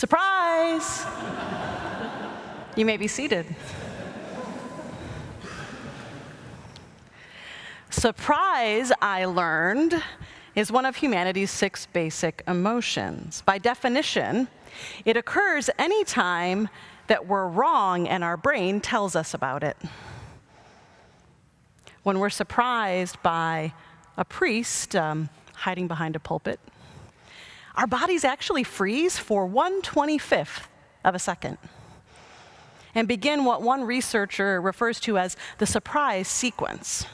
Surprise! You may be seated. Surprise, I learned, is one of humanity's 6 basic emotions. By definition, it occurs anytime that we're wrong and our brain tells us about it. When we're surprised by a priest hiding behind a pulpit, our bodies actually freeze for 1/25th of a second and begin what one researcher refers to as the surprise sequence.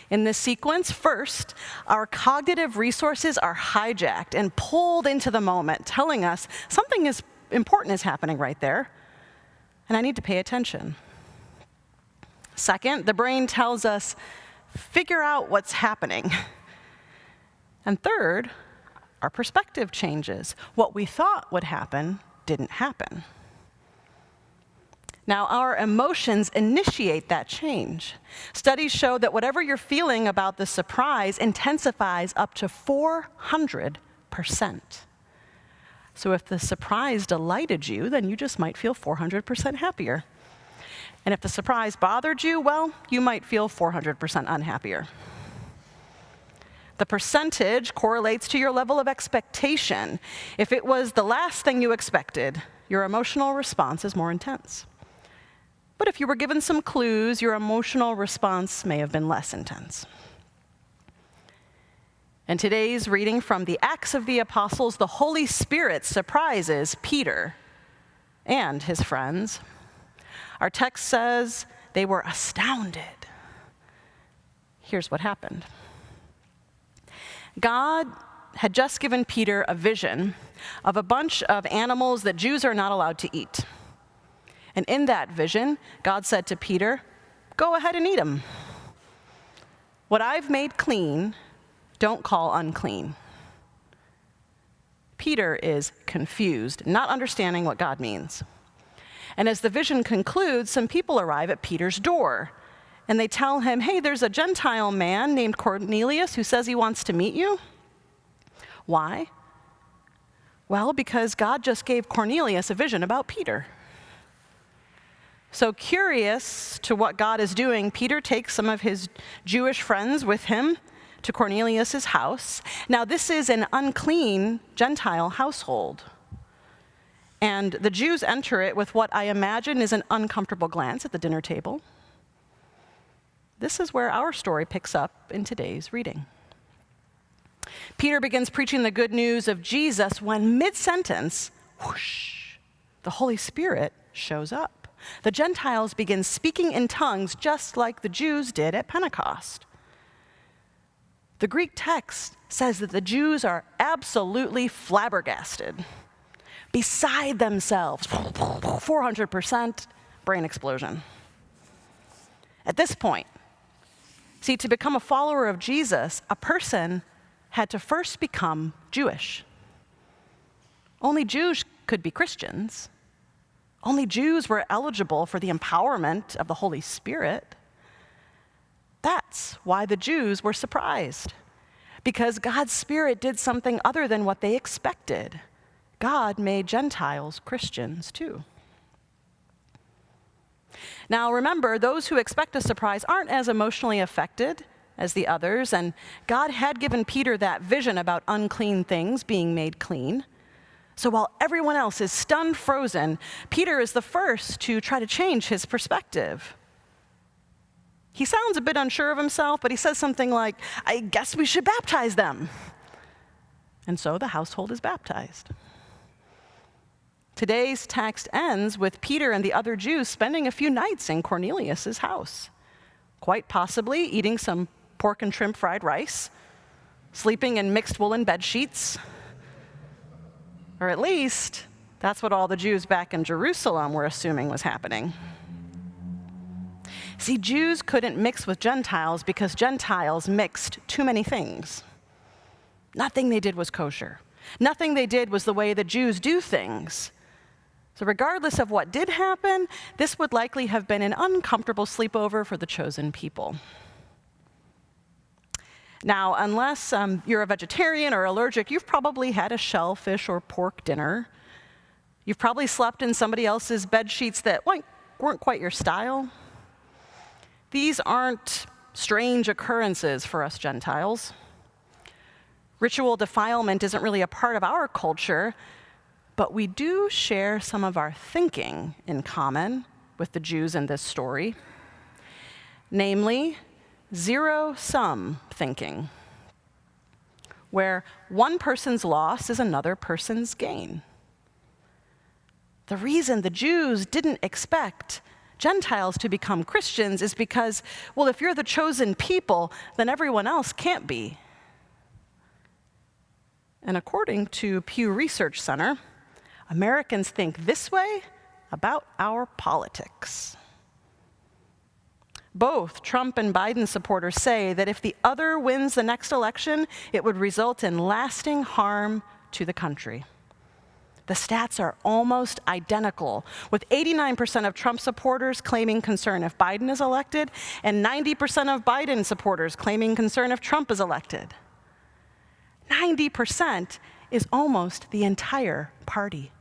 In this sequence, first, our cognitive resources are hijacked and pulled into the moment, telling us something important is happening right there, and I need to pay attention. Second, the brain tells us, figure out what's happening. And third, our perspective changes. What we thought would happen didn't happen. Now, our emotions initiate that change. Studies show that whatever you're feeling about the surprise intensifies up to 400%. So if the surprise delighted you, then you just might feel 400% happier. And if the surprise bothered you, well, you might feel 400% unhappier. The percentage correlates to your level of expectation. If it was the last thing you expected, your emotional response is more intense. But if you were given some clues, your emotional response may have been less intense. In today's reading from the Acts of the Apostles, the Holy Spirit surprises Peter and his friends. Our text says they were astounded. Here's what happened. God had just given Peter a vision of a bunch of animals that Jews are not allowed to eat. And in that vision, God said to Peter, go ahead and eat them. What I've made clean, don't call unclean. Peter is confused, not understanding what God means. And as the vision concludes, some people arrive at Peter's door. And they tell him, hey, there's a Gentile man named Cornelius who says he wants to meet you. Why? Well, because God just gave Cornelius a vision about Peter. So curious to what God is doing, Peter takes some of his Jewish friends with him to Cornelius' house. Now, this is an unclean Gentile household. And the Jews enter it with what I imagine is an uncomfortable glance at the dinner table. This is where our story picks up in today's reading. Peter begins preaching the good news of Jesus when mid-sentence, whoosh, the Holy Spirit shows up. The Gentiles begin speaking in tongues just like the Jews did at Pentecost. The Greek text says that the Jews are absolutely flabbergasted, beside themselves, 400% brain explosion. At this point, see, to become a follower of Jesus, a person had to first become Jewish. Only Jews could be Christians. Only Jews were eligible for the empowerment of the Holy Spirit. That's why the Jews were surprised, because God's Spirit did something other than what they expected. God made Gentiles Christians too. Now remember, those who expect a surprise aren't as emotionally affected as the others, and God had given Peter that vision about unclean things being made clean. So while everyone else is stunned, frozen, Peter is the first to try to change his perspective. He sounds a bit unsure of himself, but he says something like, I guess we should baptize them. And so the household is baptized. Today's text ends with Peter and the other Jews spending a few nights in Cornelius' house, quite possibly eating some pork and shrimp fried rice, sleeping in mixed woolen bed sheets. Or at least, that's what all the Jews back in Jerusalem were assuming was happening. See, Jews couldn't mix with Gentiles because Gentiles mixed too many things. Nothing they did was kosher. Nothing they did was the way the Jews do things. So regardless of what did happen, this would likely have been an uncomfortable sleepover for the chosen people. Now, unless you're a vegetarian or allergic, you've probably had a shellfish or pork dinner. You've probably slept in somebody else's bed sheets that weren't quite your style. These aren't strange occurrences for us Gentiles. Ritual defilement isn't really a part of our culture, but we do share some of our thinking in common with the Jews in this story, namely zero-sum thinking, where one person's loss is another person's gain. The reason the Jews didn't expect Gentiles to become Christians is because, well, if you're the chosen people, then everyone else can't be. And according to Pew Research Center, Americans think this way about our politics. Both Trump and Biden supporters say that if the other wins the next election, it would result in lasting harm to the country. The stats are almost identical, with 89% of Trump supporters claiming concern if Biden is elected, and 90% of Biden supporters claiming concern if Trump is elected. 90% is almost the entire party.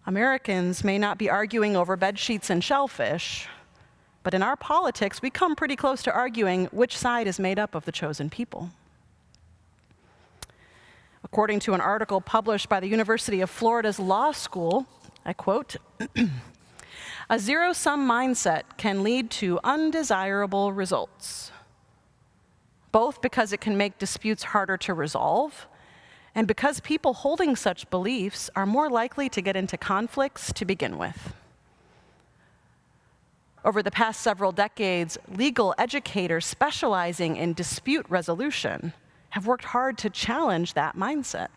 Americans may not be arguing over bed sheets and shellfish, but in our politics, we come pretty close to arguing which side is made up of the chosen people. According to an article published by the University of Florida's Law School, I quote, "A zero-sum mindset can lead to undesirable results, both because it can make disputes harder to resolve, and because people holding such beliefs are more likely to get into conflicts to begin with." Over the past several decades, legal educators specializing in dispute resolution have worked hard to challenge that mindset.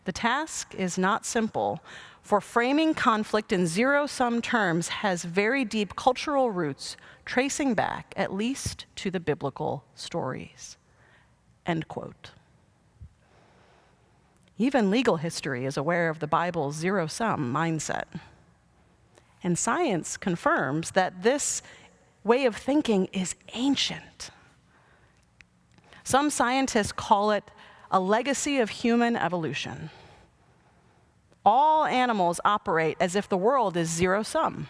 The task is not simple, for framing conflict in zero-sum terms has very deep cultural roots, tracing back at least to the biblical stories. End quote. Even legal history is aware of the Bible's zero-sum mindset. And science confirms that this way of thinking is ancient. Some scientists call it a legacy of human evolution. All animals operate as if the world is zero-sum.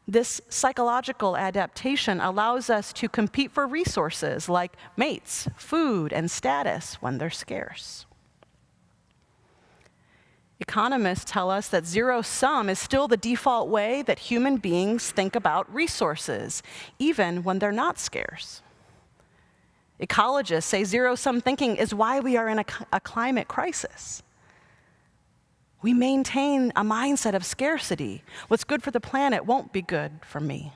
This psychological adaptation allows us to compete for resources like mates, food, and status when they're scarce. Economists tell us that zero-sum is still the default way that human beings think about resources, even when they're not scarce. Ecologists say zero-sum thinking is why we are in a climate crisis. We maintain a mindset of scarcity. What's good for the planet won't be good for me.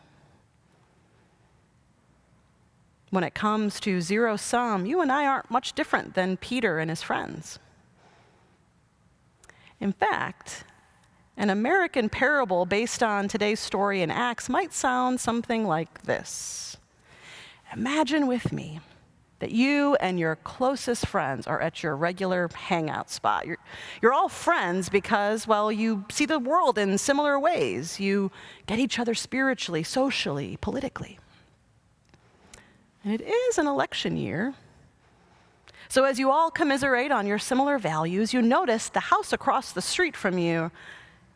When it comes to zero-sum, you and I aren't much different than Peter and his friends. In fact, an American parable based on today's story in Acts might sound something like this. Imagine with me that you and your closest friends are at your regular hangout spot. You're all friends because, well, you see the world in similar ways. You get each other spiritually, socially, politically. And it is an election year. So as you all commiserate on your similar values, you notice the house across the street from you,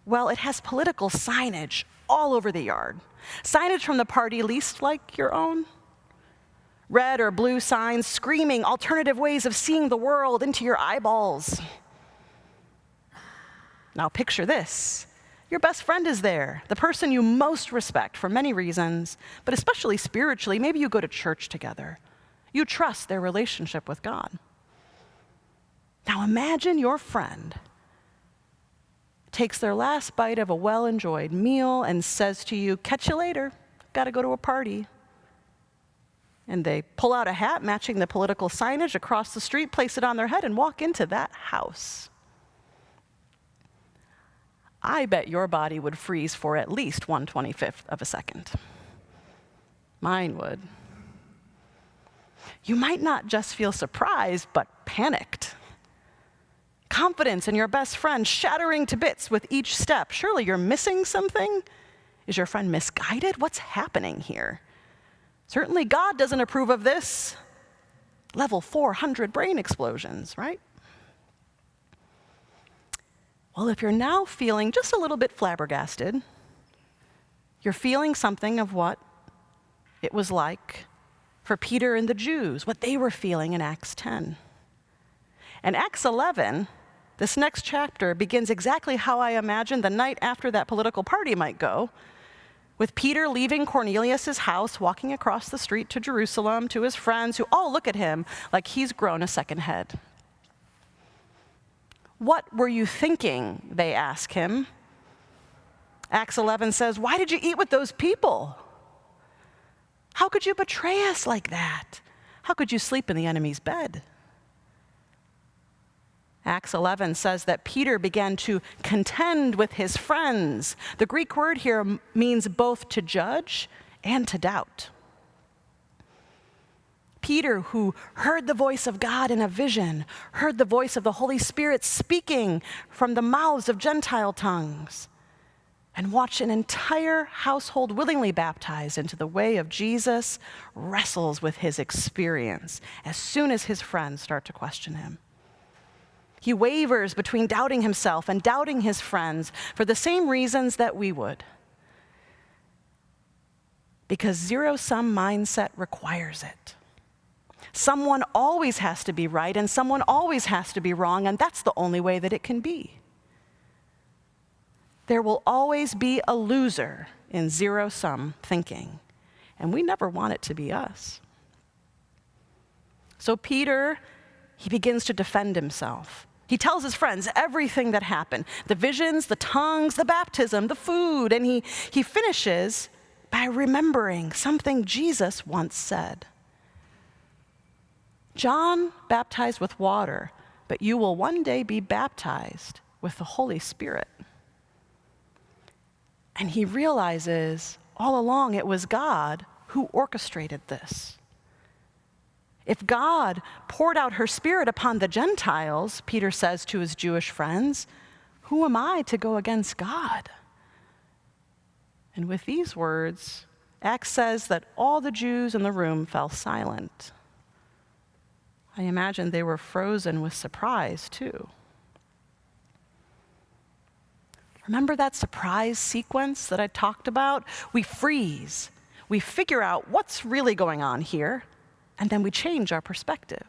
well, it has political signage all over the yard. Signage from the party least like your own. Red or blue signs screaming alternative ways of seeing the world into your eyeballs. Now picture this. Your best friend is there, the person you most respect for many reasons, but especially spiritually. Maybe you go to church together. You trust their relationship with God. Now imagine your friend takes their last bite of a well-enjoyed meal and says to you, "Catch you later, gotta go to a party." And they pull out a hat matching the political signage across the street, place it on their head, and walk into that house. I bet your body would freeze for at least 1/25 of a second. Mine would. You might not just feel surprised, but panicked. Confidence in your best friend shattering to bits with each step. Surely you're missing something? Is your friend misguided? What's happening here? Certainly God doesn't approve of this. Level 400 brain explosions, right? Well, if you're now feeling just a little bit flabbergasted, you're feeling something of what it was like for Peter and the Jews, what they were feeling in Acts 10. And Acts 11, this next chapter, begins exactly how I imagine the night after that political party might go, with Peter leaving Cornelius' house, walking across the street to Jerusalem to his friends who all look at him like he's grown a second head. What were you thinking? They ask him. Acts 11 says, why did you eat with those people? How could you betray us like that? How could you sleep in the enemy's bed? Acts 11 says that Peter began to contend with his friends. The Greek word here means both to judge and to doubt. Peter, who heard the voice of God in a vision, heard the voice of the Holy Spirit speaking from the mouths of Gentile tongues, and watched an entire household willingly baptized into the way of Jesus, wrestles with his experience as soon as his friends start to question him. He wavers between doubting himself and doubting his friends for the same reasons that we would. Because zero-sum mindset requires it. Someone always has to be right and someone always has to be wrong, and that's the only way that it can be. There will always be a loser in zero-sum thinking, and we never want it to be us. So Peter, he begins to defend himself. He tells his friends everything that happened, the visions, the tongues, the baptism, the food, and he finishes by remembering something Jesus once said. John baptized with water, but you will one day be baptized with the Holy Spirit. And he realizes all along it was God who orchestrated this. If God poured out her Spirit upon the Gentiles, Peter says to his Jewish friends, who am I to go against God? And with these words, Acts says that all the Jews in the room fell silent. I imagine they were frozen with surprise, too. Remember that surprise sequence that I talked about? We freeze. We figure out what's really going on here, and then we change our perspective.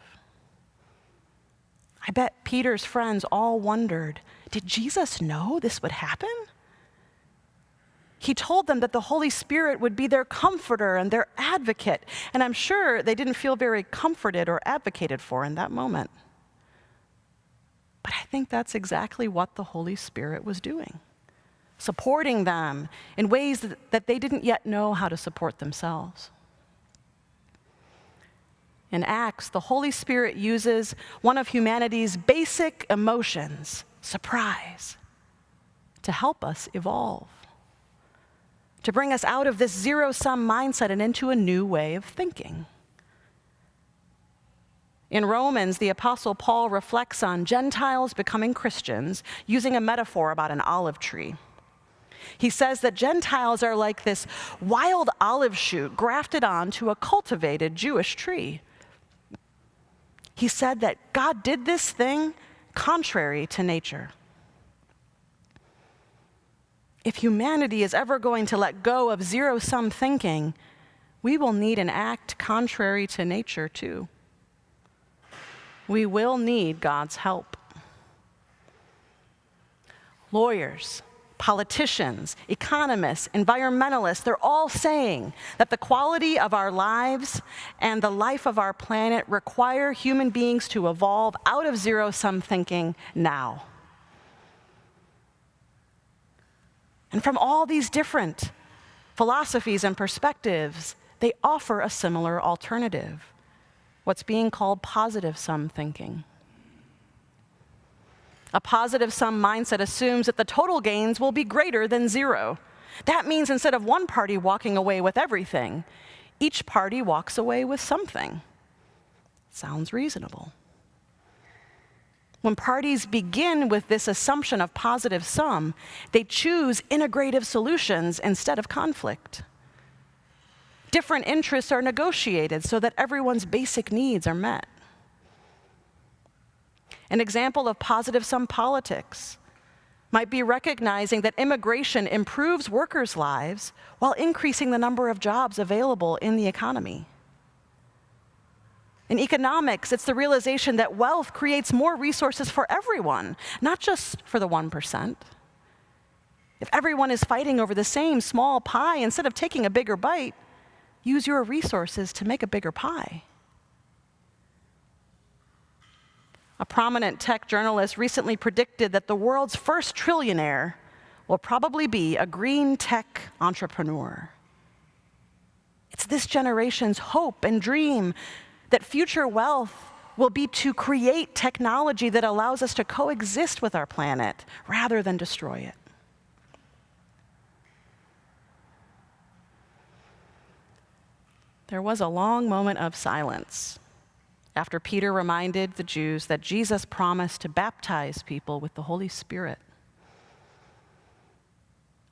I bet Peter's friends all wondered, did Jesus know this would happen? He told them that the Holy Spirit would be their comforter and their advocate, and I'm sure they didn't feel very comforted or advocated for in that moment. But I think that's exactly what the Holy Spirit was doing, supporting them in ways that they didn't yet know how to support themselves. In Acts, the Holy Spirit uses one of humanity's basic emotions, surprise, to help us evolve, to bring us out of this zero-sum mindset and into a new way of thinking. In Romans, the Apostle Paul reflects on Gentiles becoming Christians using a metaphor about an olive tree. He says that Gentiles are like this wild olive shoot grafted onto a cultivated Jewish tree. He said that God did this thing contrary to nature. If humanity is ever going to let go of zero-sum thinking, we will need an act contrary to nature too. We will need God's help. Lawyers, politicians, economists, environmentalists, they're all saying that the quality of our lives and the life of our planet require human beings to evolve out of zero-sum thinking now. And from all these different philosophies and perspectives, they offer a similar alternative, what's being called positive-sum thinking. A positive-sum mindset assumes that the total gains will be greater than zero. That means instead of one party walking away with everything, each party walks away with something. Sounds reasonable. When parties begin with this assumption of positive sum, they choose integrative solutions instead of conflict. Different interests are negotiated so that everyone's basic needs are met. An example of positive sum politics. might be recognizing that immigration improves workers' lives while increasing the number of jobs available in the economy. In economics, it's the realization that wealth creates more resources for everyone, not just for the 1%. If everyone is fighting over the same small pie, instead of taking a bigger bite, use your resources to make a bigger pie. A prominent tech journalist recently predicted that the world's first trillionaire will probably be a green tech entrepreneur. It's this generation's hope and dream that future wealth will be to create technology that allows us to coexist with our planet rather than destroy it. There was a long moment of silence after Peter reminded the Jews that Jesus promised to baptize people with the Holy Spirit.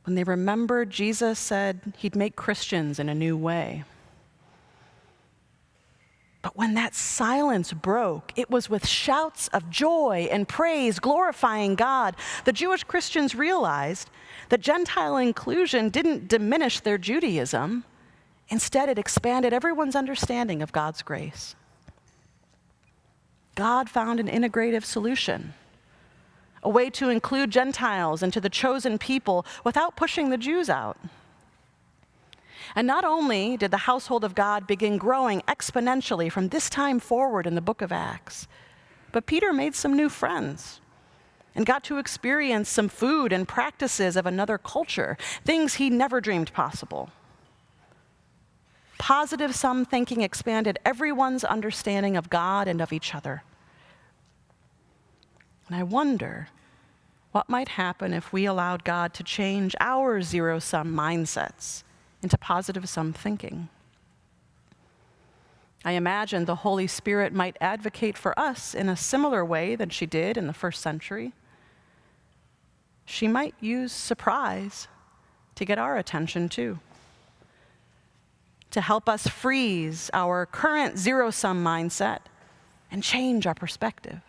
When they remembered, Jesus said he'd make Christians in a new way. But when that silence broke, it was with shouts of joy and praise, glorifying God. The Jewish Christians realized that Gentile inclusion didn't diminish their Judaism. Instead, it expanded everyone's understanding of God's grace. God found an integrative solution, a way to include Gentiles into the chosen people without pushing the Jews out. And not only did the household of God begin growing exponentially from this time forward in the book of Acts, but Peter made some new friends and got to experience some food and practices of another culture, things he never dreamed possible. Positive sum thinking expanded everyone's understanding of God and of each other. And I wonder what might happen if we allowed God to change our zero-sum mindsets into positive-sum thinking. I imagine the Holy Spirit might advocate for us in a similar way than she did in the first century. She might use surprise to get our attention too, to help us freeze our current zero-sum mindset and change our perspective.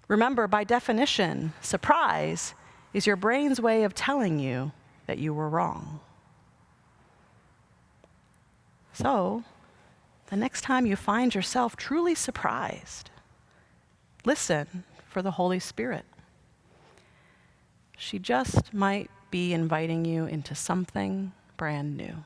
Remember, by definition, surprise is your brain's way of telling you that you were wrong. So, the next time you find yourself truly surprised, listen for the Holy Spirit. She just might be inviting you into something brand new.